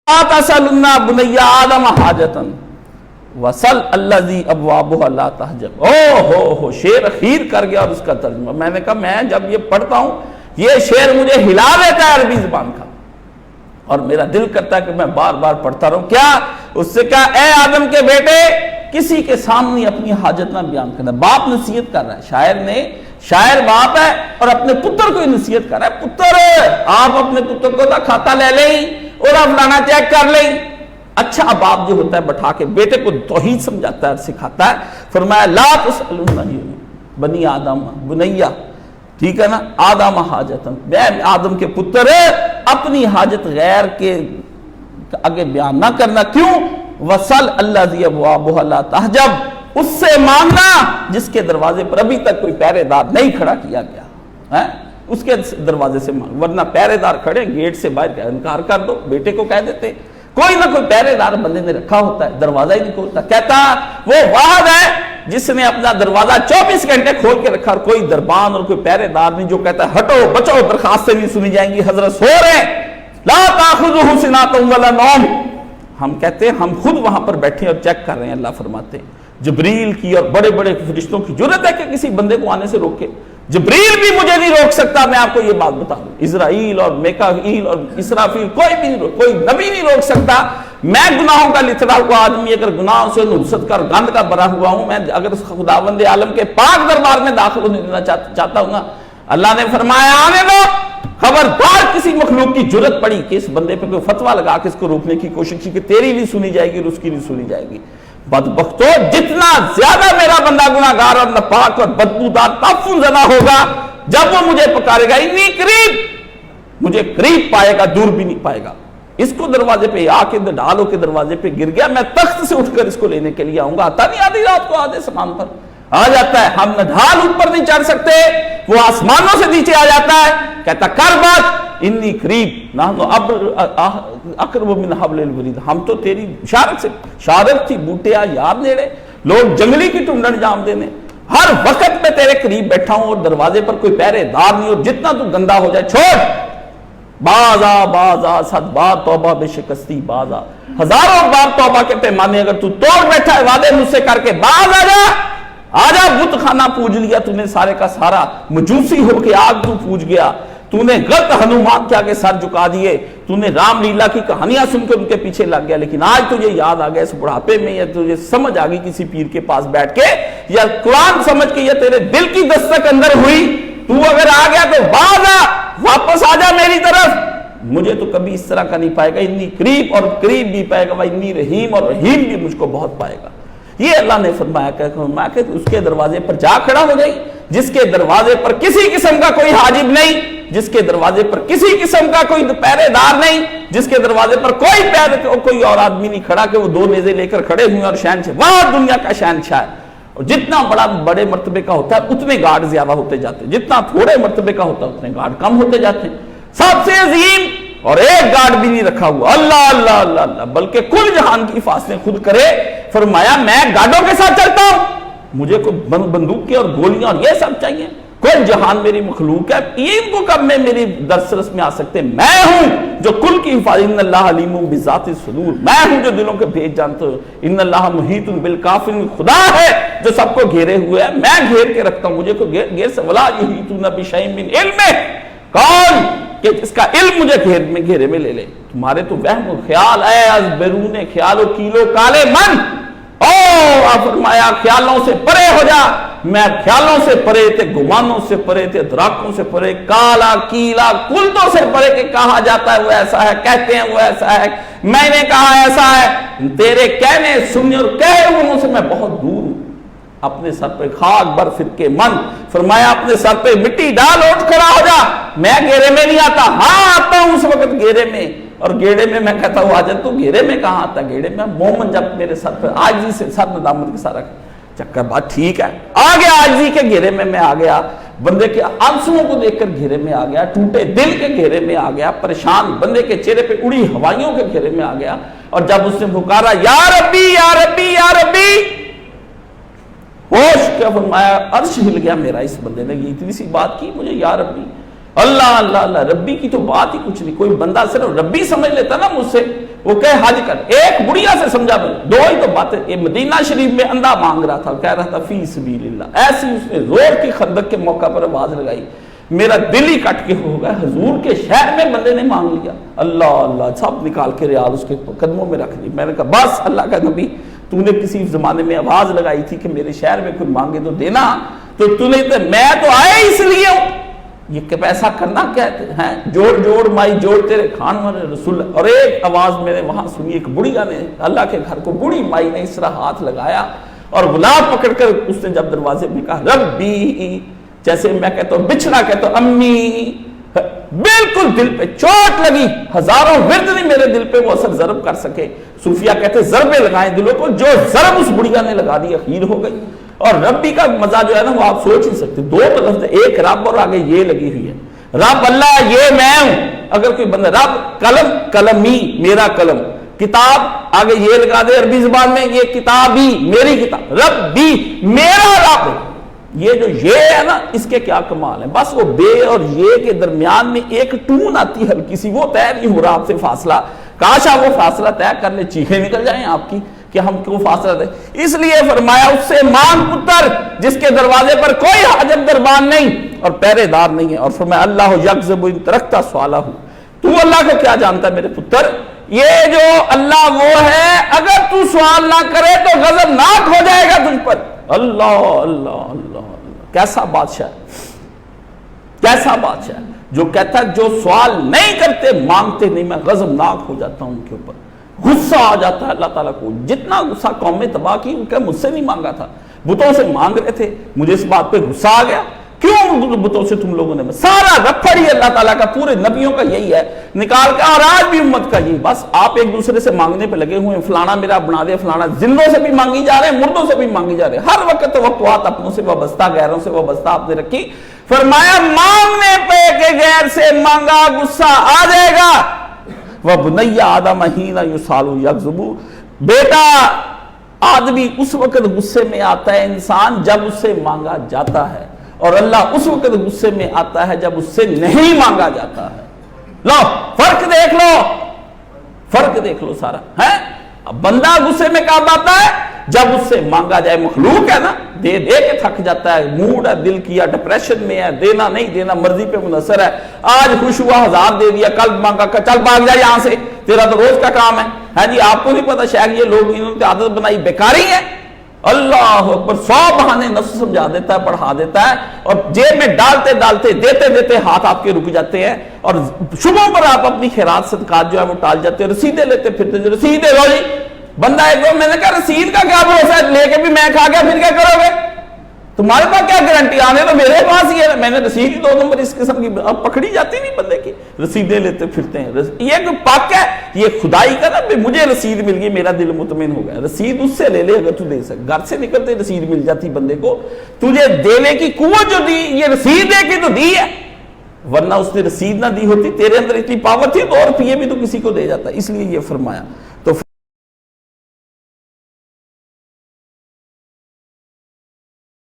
تسلنا بنی آدم حاجتن وصل الذی ابوابہ لا تحجب۔ ہو شعر اخیر کر گیا اور اس کا ترجمہ۔ میں نے کہا میں جب یہ پڑھتا ہوں یہ شعر مجھے ہلا دیتا ہے عربی زبان کا، اور میرا دل کرتا ہے کہ میں بار بار پڑھتا رہوں۔ کیا اس سے کہا اے آدم کے بیٹے کسی کے سامنے اپنی حاجت نہ بیان کرنا۔ باپ نصیحت کر رہا ہے، شاعر باپ ہے اور اپنے پتر کو نصیحت کر رہا ہے، پتر آپ اپنے پتر کو تو کھاتا لے لیں اور آپ لانا چیک کر لیں۔ اچھا باپ جو ہوتا ہے بٹھا کے بیٹے کو توحید سمجھاتا ہے اور سکھاتا ہے۔ فرمایا لا تسألن بنی آدم بنیا، ٹھیک ہے نا، آدم حاجتن، آدم کے پتر اپنی حاجت غیر کے آگے بیان نہ کرنا۔ کیوں؟ وصل الذی ابوابہ لا تحجب، اس سے مانگنا جس کے دروازے پر ابھی تک کوئی پہرے دار نہیں کھڑا کیا گیا ہے، اس کے دروازے سے مانگ، ورنہ پہرے دار کھڑے گیٹ سے باہر انکار کر دو، بیٹے کو کہہ دیتے کوئی نہ کوئی پہرے دار بندے نے رکھا ہوتا ہے، دروازہ ہی نہیں کھولتا۔ کہتا وہ واحد ہے جس نے اپنا دروازہ 24 گھنٹے کھول کے رکھا اور کوئی دربان اور کوئی پہرے دار نہیں جو کہتا ہے ہٹو بچو درخواستیں نہیں سنی جائیں گی، حضرت سو رہے ہیں، لا تاخذہ سنۃ ولا نوم۔ ہم کہتے ہیں ہم خود وہاں پر بیٹھے اور چیک کر رہے ہیں، اللہ فرماتے ہیں جبریل کی اور بڑے بڑے فرشتوں کی جرت ہے کہ کسی بندے کو آنے سے روکے؟ جبریل بھی مجھے نہیں روک سکتا، میں آپ کو یہ بات بتا دوں، اسرائیل اور میکائیل اور اسرافیل کوئی بھی نہیں روک، کوئی نبی نہیں روک سکتا۔ میں گناہوں کا لتڑا ہوا آدمی اگر گناہوں سے نحست کا گند کا بھرا ہوا ہوں، میں اگر خداوند عالم کے پاک دربار میں داخل ہونے دینا چاہتا ہوں نا، اللہ نے فرمایا آنے دو۔ خبردار کسی مخلوق کی جرت پڑی کہ اس بندے پہ کوئی فتویٰ لگا کے اس کو روکنے کی کوشش کی کہ تیری نہیں سنی جائے گی اور اس کی نہیں سنی جائے گی۔ بدبختو جتنا زیادہ میرا بندہ گناہگار اور ناپاک اور بدبودار تعفن زدہ ہوگا، جب وہ مجھے پکارے گا انی قریب، مجھے قریب پائے گا، دور بھی نہیں پائے گا۔ اس کو دروازے پہ آ کے ڈالو کے دروازے پہ گر گیا، میں تخت سے اٹھ کر اس کو لینے کے لیے آؤں گا۔ آتا نہیں آدھی رات کو آدھے سامان پر آ جاتا ہے، ہم ڈھال اوپر نہیں چڑھ سکتے، وہ آسمانوں سے نیچے آ جاتا ہے، کہتا کر بات انی قریب نحن اقرب من حبل الورید، ہم تو تیری شارت تھی بوٹیا یار نیڑے، لوگ جنگلی کی ٹنڈن جام دینے، ہر وقت میں تیرے قریب بیٹھا ہوں اور دروازے پر کوئی پہرے دار نہیں، اور جتنا تو گندا ہو جائے چھوڑ، بازا صد بار توبہ بے شکستی بازا، ہزاروں بار توبہ کے پیمانے اگر تو توڑ بیٹھا ہے وعدے مجھ سے کر کے باز آجا بت خانہ پوج لیا تو نے سارے کا سارا، مجوسی ہو کے آگ تو پوج گیا، تو نے غلط ہنومان کے آگے سر جھکا دیے، تو نے رام لیلا کی کہانیاں سن کے ان کے پیچھے لگ گیا، لیکن آج تجھے یاد آ گیا اس بڑھاپے میں، یا تجھے سمجھ آ گئی کسی پیر کے پاس بیٹھ کے یا قرآن سمجھ کے، یا تیرے دل کی دستک اندر ہوئی، تو اگر آ گیا تو باز آ، واپس آ جا میری طرف، مجھے تو کبھی اس طرح کا نہیں پائے گا، انی قریب اور قریب بھی پائے گا، انی رحیم اور رحیم بھی مجھ کو بہت پائے گا۔ یہ اللہ نے فرمایا کہ اس کے دروازے پر جا کھڑا ہو جائے، جس کے دروازے پر کسی قسم کا کوئی حاجب نہیں، جس کے دروازے پر کسی قسم کا کوئی پہرے دار نہیں، جس کے دروازے پر کوئی اور آدمی نہیں کھڑا کہ وہ دو نیزے لے کر کھڑے ہوئے اور شہنشاہ، وہاں دنیا کا شہنشاہ ہے۔ اور جتنا بڑے مرتبے کا ہوتا ہے اتنے گارڈ زیادہ ہوتے جاتے ہیں، جتنا تھوڑے مرتبے کا ہوتا ہے اتنے گارڈ کم ہوتے جاتے ہیں۔ سب سے عظیم اور ایک گارڈ بھی نہیں رکھا ہوا، اللہ اللہ اللہ اللہ، بلکہ کل جہان کی حفاظتیں خود کرے۔ فرمایا میں گارڈوں کے ساتھ چلتا ہوں، مجھے کوئی بندوق اور گولیاں اور یہ سب چاہیے، کل جہان میری مخلوق ہے، ان کو کب میں میری درسرس میں آ سکتے؟ میں ہوں جو کل کی حفاظت، ان اللہ علیم بذات الصدور، میں ہوں جو دلوں کے بھیج جانتا ہوں، ان اللہ محیط بالکافرین، خدا ہے جو سب کو گھیرے ہوئے ہے، میں گھیر کے رکھتا ہوں، مجھے کوئی گھیر سے ولا یحیطون بشیء من علمہ، کون کہ جس کا علم مجھے گھیرے میں لے لے۔ تمہارے تو وہم و خیال اے از بیرون خیال و کیلو کالے من، فرمایا خیالوں سے پرے ہو جا، میں خیالوں سے پرے تھے، گمانوں سے پرے تھے، دراکوں سے پرے، کالا کیلا کلتوں سے پرے کہ کہا جاتا ہے وہ ایسا ہے، کہتے ہیں وہ ایسا ہے، میں نے کہا ایسا ہے، تیرے کہنے سننے اور کہے انہوں سے میں بہت دور ہوں۔ اپنے سر پہ خاک بر پھر کے من، فرمایا اپنے سر پہ مٹی ڈال اٹھ کھڑا ہو جا، میں گھیرے میں نہیں آتا، ہاں آتا ہوں اس وقت گھیرے میں، اور گھیرے میں میں کہتا ہوں آجا تو گھیرے میں کہاں آتا، گھیرے میں مومن جب میرے سر پہ عاجزی سے سر ندامت کے سارا چکر بات ٹھیک ہے، آ گیا عاجزی کے گھیرے میں آ گیا، بندے کے آنسوؤں کو دیکھ کر گھیرے میں آ گیا، ٹوٹے دل کے گھیرے میں آ گیا، پریشان بندے کے چہرے پہ اڑی ہوائیوں کے گھیرے میں آ گیا، اور جب اس نے پکارا یا ربی یا ربی یا ربی، ہوش کیا، فرمایا عرش ہل گیا میرا، اس بندے نے یہ اتنی سی بات کی مجھے یا ربی، اللہ اللہ اللہ، ربی کی تو بات ہی کچھ نہیں، کوئی بندہ صرف ربی سمجھ لیتا نا مجھ سے، وہ کہ حج کر. ایک بڑھیا سے سمجھا میں دو ہی تو باتیں. یہ مدینہ شریف میں اندھا مانگ رہا تھا, کہہ رہا تھا فی سبیل اللہ. ایسی اس نے زور کی خندق کے موقع پر آواز لگائی, میرا دل ہی کٹ کے ہو گیا. حضور کے شہر میں بندے نے مانگ لیا. اللہ اللہ سب نکال کے ریال اس کے قدموں میں رکھ دی. میں نے کہا بس اللہ کا نبی, تو نے کسی زمانے میں آواز لگائی تھی کہ میرے شہر میں کوئی مانگے تو دینا, تو نے میں تو آیا اس لیے ہوں. یہ کہ ایسا کرنا کہتے ہیں, جوڑ جوڑ مائی جوڑ تیرے کھان والے رسول. اور ایک آواز میں نے وہاں سنی, ایک بڑھیا نے اللہ کے گھر کو, بوڑھی مائی نے اس طرح ہاتھ لگایا اور گلاب پکڑ کر اس نے جب دروازے میں کہا ربی, جیسے میں کہتا ہوں بچھڑا کہتا ہوں امی, بالکل دل پہ چوٹ لگی. ہزاروں ورد نہیں میرے دل پہ وہ اثر ضرب کر سکے. صوفیہ کہتے ضربے لگائیں دلوں کو, جو ضرب اس بڑھیا نے لگا دی خیر ہو گئی. اور ربی کا مزہ جو ہے نا وہ آپ سوچ نہیں سکتے. دو لفظ, ایک رب اور آگے یہ لگی ہوئی ہے, رب اللہ یہ میں ہوں. اگر کوئی بندہ رب, قلم قلمی میرا قلم, کتاب آگے یہ لگا دے عربی زبان میں, یہ کتابی میری کتاب, ربی میرا رب. یہ جو یہ ہے نا اس کے کیا کمال ہے. بس وہ بے اور یہ کے درمیان میں ایک ٹون آتی ہلکی سی, وہ طے نہیں ہو رہا آپ سے فاصلہ. کاش آپ وہ فاصلہ طے کر لیں, چیخیں نکل جائیں آپ کی کہ ہم کیوں فاصلہ دیں. اس لیے فرمایا اس سے مانگ پتر جس کے دروازے پر کوئی حاجت دربان نہیں اور پہرے دار نہیں ہے. اور فرمایا اللہ یکذب ان ترکتا سوالہ, تو اللہ کو کیا جانتا ہے میرے پتر. یہ جو اللہ وہ ہے, اگر تو سوال نہ کرے تو غضبناک ہو جائے گا تجھ پر. اللہ اللہ اللہ, کیسا بادشاہ ہے, کیسا بادشاہ ہے جو کہتا ہے جو سوال نہیں کرتے مانگتے نہیں میں غضبناک ہو جاتا ہوں ان کے اوپر. غصہ آ جاتا ہے اللہ تعالیٰ کو. جتنا غصہ قوم میں تباہ کی, ان کا مجھ سے نہیں مانگا تھا, بتوں سے مانگ رہے تھے, مجھے اس بات پہ غصہ آ گیا. کیوں بتوں سے تم لوگوں نے, سارا رفڑ ہی اللہ تعالیٰ کا پورے نبیوں کا یہی ہے نکال کے, اور آج بھی امت کا یہی. بس آپ ایک دوسرے سے مانگنے پہ لگے ہوئے ہیں, فلانا میرا بنا دے, فلانا. زندوں سے بھی مانگی جا رہے ہیں, مردوں سے بھی مانگی جا رہے ہیں. ہر وقت توقعات اپنوں سے وابستہ, غیروں سے وابستہ آپ نے رکھی. فرمایا مانگنے پہ کہ غیر سے مانگا غصہ آ جائے گا. وَبُنَيَّ آدَمَ حِينَ يُسْأَلُ يَكْذِبُ, بیٹا آدمی اس وقت غصے میں آتا ہے انسان جب اس سے مانگا جاتا ہے, اور اللہ اس وقت غصے میں آتا ہے جب اس سے نہیں مانگا جاتا ہے. لو فرق دیکھ لو, فرق دیکھ لو سارا ہے. بندہ غصے میں کب آتا ہے جب اس سے مانگا جائے. مخلوق ہے نا, دے دے کے تھک جاتا ہے, موڈ ہے دل کیا ڈپریشن میں ہے, دینا نہیں دینا مرضی پہ منحصر ہے. آج خوش ہوا 1000 دے دیا, کل مانگا چل بھاگ جا یہاں سے, تیرا تو روز کا کام ہے جی. آپ کو نہیں پتا شاید یہ لوگ انہوں نے عادت بنائی بیکاری ہے. اللہ اکبر, 100 بہانے نفس سمجھا دیتا ہے, پڑھا دیتا ہے, اور جیب میں ڈالتے ڈالتے دیتے دیتے ہاتھ آپ کے رک جاتے ہیں, اور شبوں پر آپ اپنی خیرات صدقات جو ہے وہ ٹال جاتے ہیں. رسیدیں لیتے پھرتے, جو رسیدیں لو جی. بندہ ایک دو, میں نے کہا رسید کا کیا بھروسہ ہے, لے کے بھی میں کھا گیا پھر کیا کرو گے, تمہارے پاس کیا گارنٹی, آنے تو میرے پاس ہی ہے. میں نے رسید ہی 2 نمبر اس قسم کی پکڑی جاتی نہیں بندے کی, رسیدیں لیتے پھرتے ہیں. یہ جو پاک ہے یہ خدائی کا نا, مجھے رسید مل گئی میرا دل مطمئن ہو گیا. رسید اس سے لے لے اگر تو دے سک, گھر سے نکلتے رسید مل جاتی بندے کو, تجھے دینے کی قوت جو دی, یہ رسید دے کے تو دی ہے, ورنہ اس نے رسید نہ دی ہوتی, تیرے اندر اتنی پاور تھی 2 روپیے بھی تو کسی کو دے جاتا. اس لیے یہ فرمایا